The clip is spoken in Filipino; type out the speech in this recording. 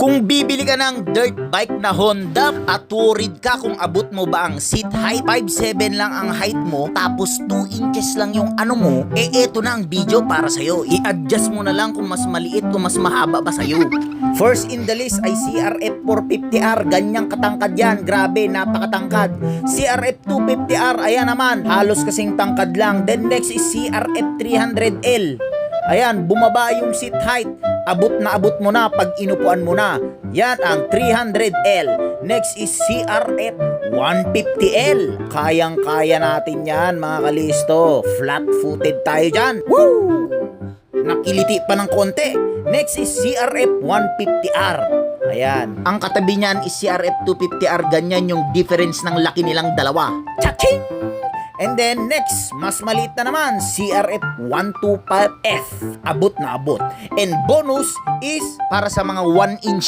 Kung bibili ka ng dirt bike na Honda at worried ka kung abot mo ba ang seat height, 5'7 lang ang height mo tapos 2 inches lang yung ano mo, eto na ang video para sa'yo. I-adjust mo na lang kung mas maliit o mas mahaba ba sa'yo. First in the list ay CRF 450R, ganyang katangkad yan, grabe, napakatangkad. CRF 250R, ayan naman, halos kasing tangkad lang. Then next is CRF 300L. Ayan, bumaba yung seat height. Abot na abot mo na pag inupuan mo na. Yan ang 300L. Next is CRF 150L. Kayang-kaya natin yan, mga kalisto. Flat-footed tayo dyan. Woo! Nakiliti pa ng konti. Next is CRF 150R. Ayan. Ang katabi niyan is CRF 250R. Ganyan yung difference ng laki nilang dalawa. Cha-ching! And then next, mas maliit na naman, CRF 125F. Abot na abot. And bonus is para sa mga 1 inch